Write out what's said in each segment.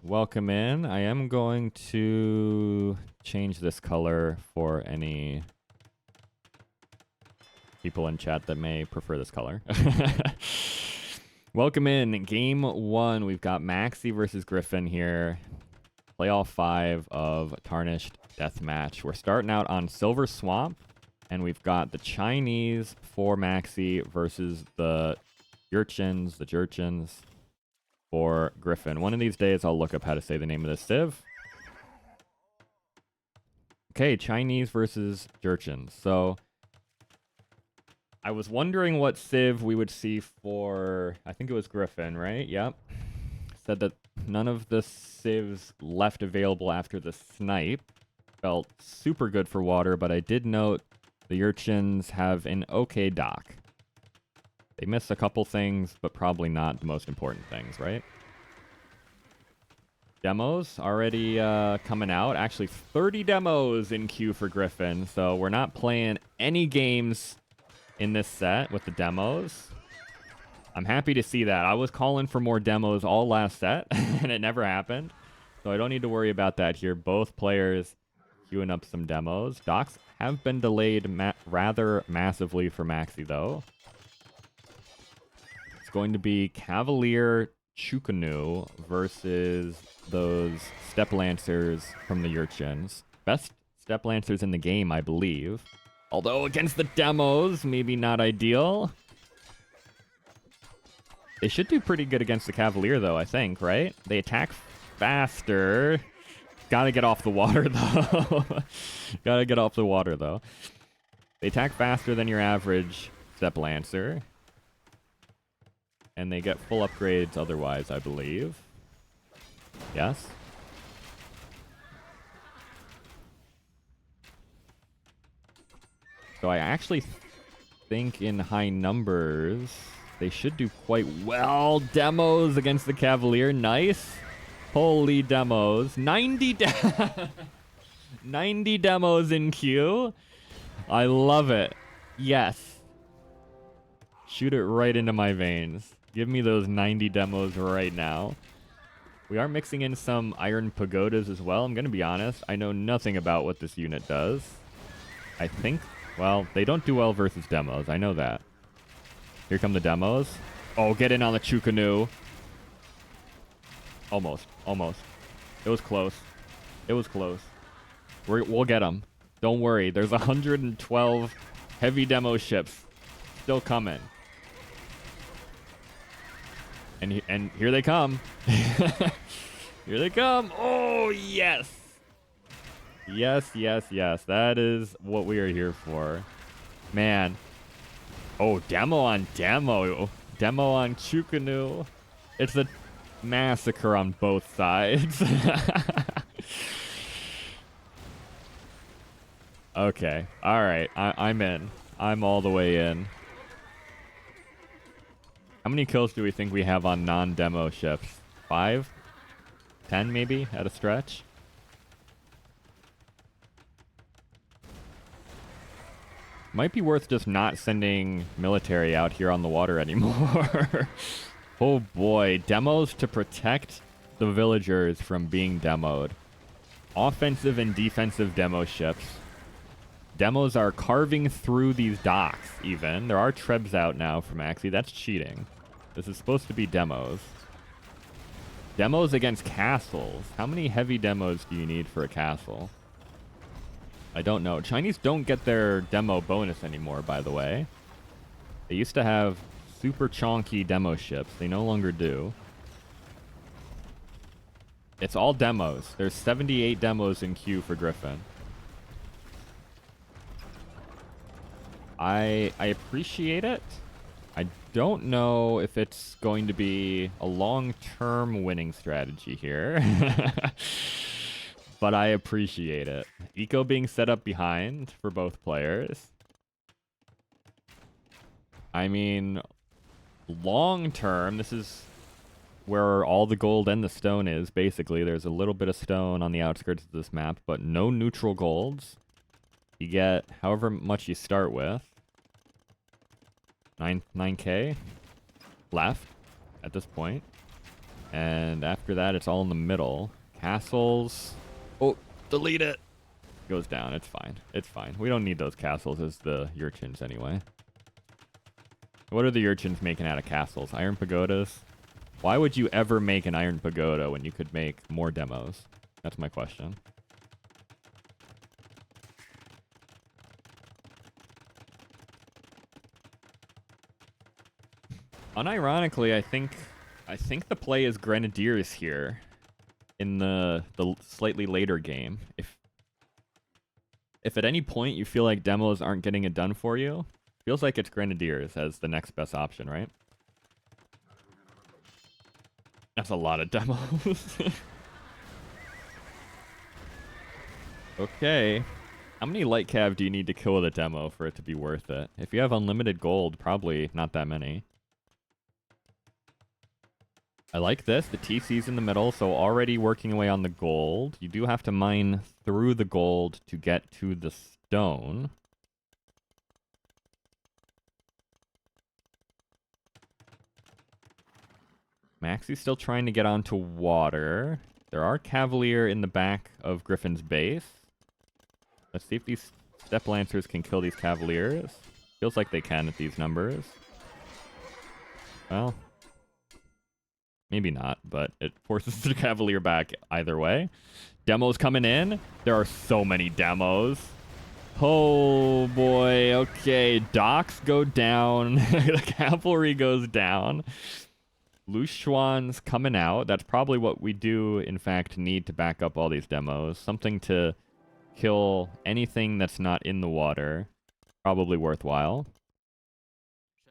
welcome in. I am going to change this color for any people in chat that may prefer this color. Welcome in. Game 1. We've got Maxi versus Griffin here. Playoff 5 of Tarnished DeathMatch. We're starting out on Silver Swamp, and we've got the Chinese for Maxi versus the Jerchins for Griffin. One of these days, I'll look up how to say the name of this civ. Okay, Chinese versus Jerchins. So, I was wondering what civ we would see for, I think it was Griffin, right? Yep. Said that none of the civs left available after the snipe felt super good for water, but I did note the Urchins have an okay dock. They miss a couple things, but probably not the most important things, right? Demos already coming out. Actually, 30 demos in queue for Griffin, so we're not playing any games in this set with the demos. I'm happy to see that. I was calling for more demos all last set, and it never happened. So I don't need to worry about that here. Both players queuing up some demos. Docks have been delayed rather massively for Maxi, though. It's going to be Cavalier Chukanu versus those Step Lancers from the Urchins. Best Step Lancers in the game, I believe. Although against the demos, maybe not ideal. They should do pretty good against the Cavalier, though, I think, right? They attack faster. Gotta get off the water, though. Gotta get off the water, though. They attack faster than your average Step Lancer. And they get full upgrades otherwise, I believe. Yes? So I actually think in high numbers, they should do quite well. Demos against the Cavalier. Nice. Holy demos. 90 demos in queue. I love it. Yes. Shoot it right into my veins. Give me those 90 demos right now. We are mixing in some Iron Pagodas as well. I'm going to be honest. I know nothing about what this unit does. I think, well, they don't do well versus demos. I know that. Here come the demos. Oh, get in on the Chukanu. Almost. Almost. It was close. It was close. We'll get them. Don't worry. There's 112 heavy demo ships still coming. And here they come. Here they come. Oh, yes. Yes, yes, yes. That is what we are here for. Man. Oh, demo on demo. Demo on Chukanu. It's a massacre on both sides. Okay. All right. I'm in. I'm all the way in. How many kills do we think we have on non-demo ships? 5? 10 maybe at a stretch? Might be worth just not sending military out here on the water anymore. Oh boy, demos to protect the villagers from being demoed. Offensive and defensive demo ships. Demos are carving through these docks even. There are trebs out now from Maxi. That's cheating. This is supposed to be demos. Demos against castles. How many heavy demos do you need for a castle? I don't know. Chinese don't get their demo bonus anymore, by the way. They used to have super chonky demo ships. They no longer do. It's all demos. There's 78 demos in queue for Griffin. I appreciate it. I don't know if it's going to be a long-term winning strategy here. But I appreciate it. Eco being set up behind for both players. I mean, long-term, this is where all the gold and the stone is, basically. There's a little bit of stone on the outskirts of this map, but no neutral golds. You get however much you start with. 9K left at this point. And after that, it's all in the middle. Castles. Oh, delete it. Goes down. It's fine. It's fine. We don't need those castles as the urchins anyway. What are the urchins making out of castles? Iron pagodas? Why would you ever make an iron pagoda when you could make more demos? That's my question. Unironically, I think the play is Grenadiers here in the slightly later game. If at any point you feel like demos aren't getting it done for you, feels like it's Grenadiers as the next best option, right? That's a lot of demos. Okay. How many light cav do you need to kill with a demo for it to be worth it? If you have unlimited gold, probably not that many. I like this. The TC's in the middle, so already working away on the gold. You do have to mine through the gold to get to the stone. Maxy's still trying to get onto water. There are Cavalier in the back of Griffin's base. Let's see if these Step Lancers can kill these Cavaliers. Feels like they can at these numbers. Well, maybe not, but it forces the Cavalier back either way. Demos coming in. There are so many demos. Oh boy, okay. Docks go down. The Cavalry goes down. Luchuan's coming out. That's probably what we do, in fact, need to back up all these demos. Something to kill anything that's not in the water. Probably worthwhile.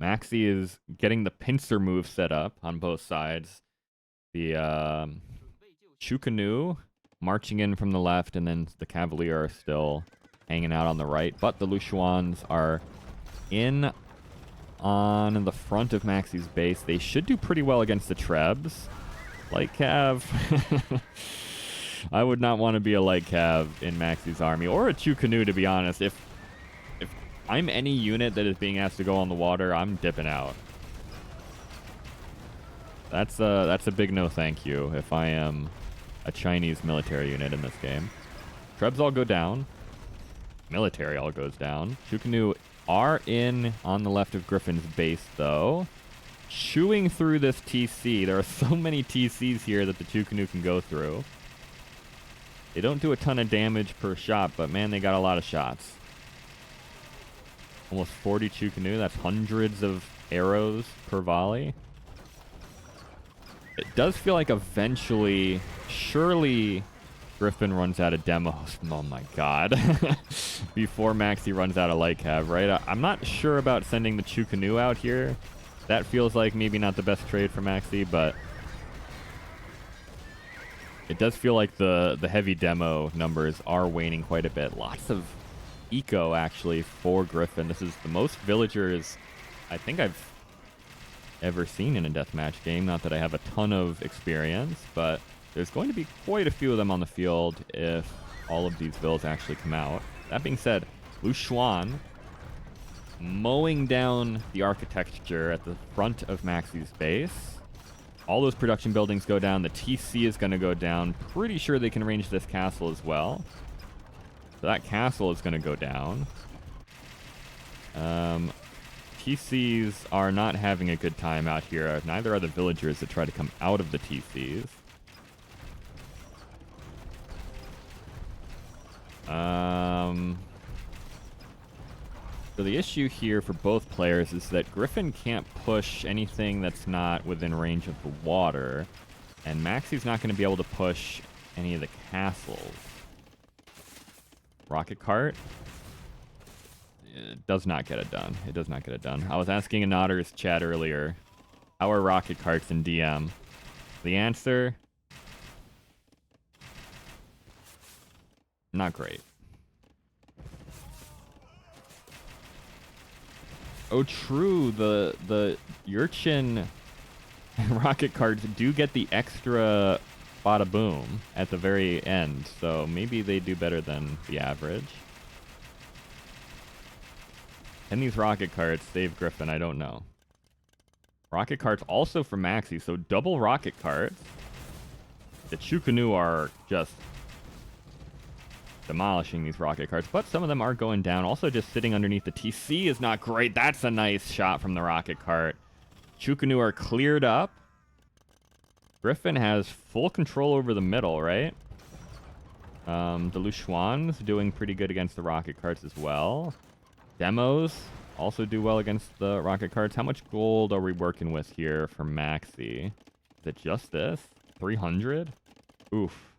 Maxy is getting the pincer move set up on both sides. The Chukanu marching in from the left, and then the Cavalier are still hanging out on the right. But the Luchuans are in on the front of Maxy's base. They should do pretty well against the Trebs. Light Cav. I would not want to be a Light Cav in Maxy's army, or a Chukanu, to be honest. If I'm any unit that is being asked to go on the water, I'm dipping out. That's a big no thank you if I am a Chinese military unit in this game. Trebs all go down. Military all goes down. Chukanu are in on the left of Griffin's base, though. Chewing through this TC. There are so many TCs here that the Chukanu can go through. They don't do a ton of damage per shot, but man, they got a lot of shots. Almost 40 Chukanu. That's hundreds of arrows per volley. It does feel like eventually, surely, Griffin runs out of demos. Oh my god. Before Maxy runs out of light cav, right? I'm not sure about sending the Chukanu out here. That feels like maybe not the best trade for Maxy, but it does feel like the heavy demo numbers are waning quite a bit. Lots of eco, actually, for Griffin. This is the most villagers I think I've ever seen in a deathmatch game. Not that I have a ton of experience, but there's going to be quite a few of them on the field if all of these builds actually come out. That being said, Luchuan mowing down the architecture at the front of Maxy's base. All those production buildings go down. The TC is going to go down. Pretty sure they can range this castle as well. So that castle is going to go down. TCs are not having a good time out here. Neither are the villagers that try to come out of the TCs. So the issue here for both players is that Griffin can't push anything that's not within range of the water, and Maxy's not going to be able to push any of the castles. Rocket cart. It does not get it done. It does not get it done. I was asking in Otter's chat earlier, how are rocket carts in DM? The answer, not great. Oh, true. The urchin rocket carts do get the extra bada boom at the very end, so maybe they do better than the average. Can these rocket carts save Griffin? I don't know. Rocket carts also from Maxi, so double rocket carts. The Chukanu are just demolishing these rocket carts, but some of them are going down. Also just sitting underneath the TC is not great. That's a nice shot from the rocket cart. Chukanu are cleared up. Griffin has full control over the middle, right? The Lushuan's doing pretty good against the rocket carts as well. Demos also do well against the rocket carts. How much gold are we working with here for Maxi? Is it just this? 300? Oof.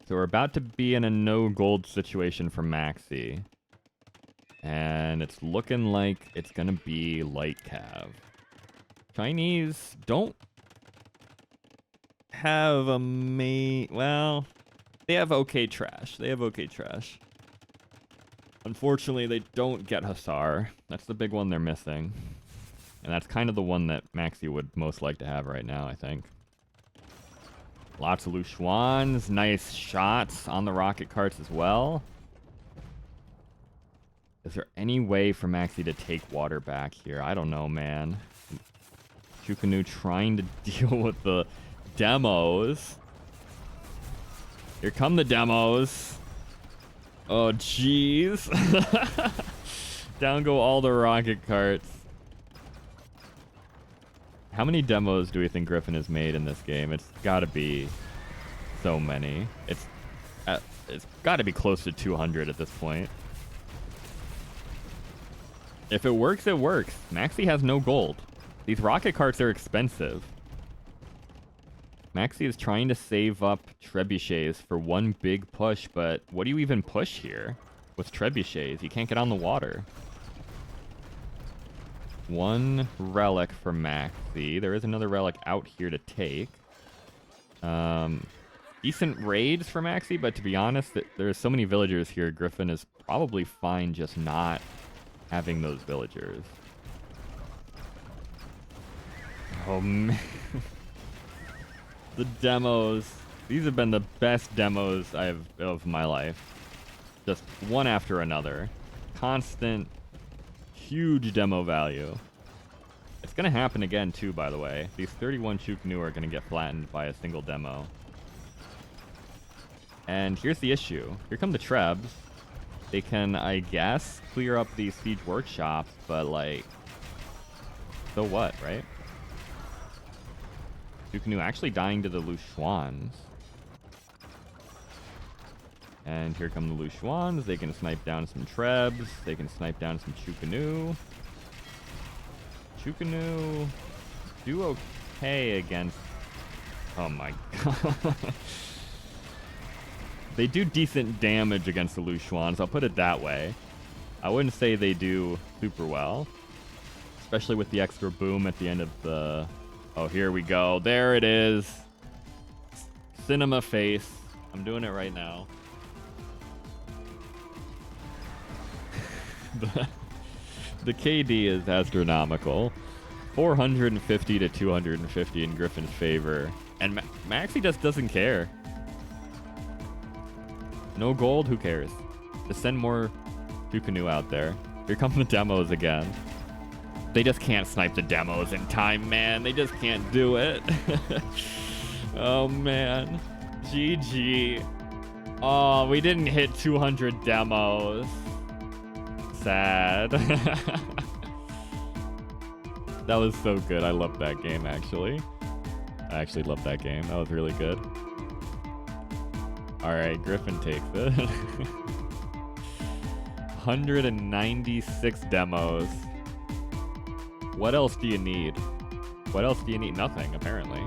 So we're about to be in a no gold situation for Maxi. And it's looking like it's going to be light cav. Chinese don't have a well, they have okay trash. They have okay trash. Unfortunately, they don't get Hussar. That's the big one they're missing. And that's kind of the one that Maxi would most like to have right now, I think. Lots of Lushuans. Nice shots on the rocket carts as well. Is there any way for Maxi to take water back here? I don't know, man. Chukanu trying to deal with the demos. Here come the demos. Oh, jeez. Down go all the rocket carts. How many demos do we think Griffin has made in this game? It's got to be so many. It's got to be close to 200 at this point. If it works, it works. Maxi has no gold. These rocket carts are expensive. Maxi is trying to save up trebuchets for one big push, but what do you even push here with trebuchets? You can't get on the water. One relic for Maxi. There is another relic out here to take. Decent raids for Maxi, but to be honest, there's so many villagers here. Griffin is probably fine just not having those villagers. Oh, man. The demos. These have been the best demos of my life. Just one after another. Constant, huge demo value. It's going to happen again, too, by the way. These 31 Chukanu are going to get flattened by a single demo. And here's the issue. Here come the Trebs. They can, I guess, clear up these siege workshops, but, like, so what, right? Chukanu actually dying to the Lushuans. And here come the Lushuans. They can snipe down some Trebs. They can snipe down some Chukanu. Chukanu do okay against... Oh my god. They do decent damage against the Lushuans, I'll put it that way. I wouldn't say they do super well. Especially with the extra boom at the end of the... Oh, here we go. There it is. Cinema face. I'm doing it right now. The KD is astronomical. 450 to 250 in Griffin's favor. And Maxi just doesn't care. No gold, who cares? Just send more Chukanu out there. Here come the demos again. They just can't snipe the demos in time, man. They just can't do it. Oh, man. GG. Oh, we didn't hit 200 demos. Sad. That was so good. I loved that game, actually. I actually loved that game. That was really good. All right, Griffin takes it. 196 demos. What else do you need? What else do you need? Nothing, apparently.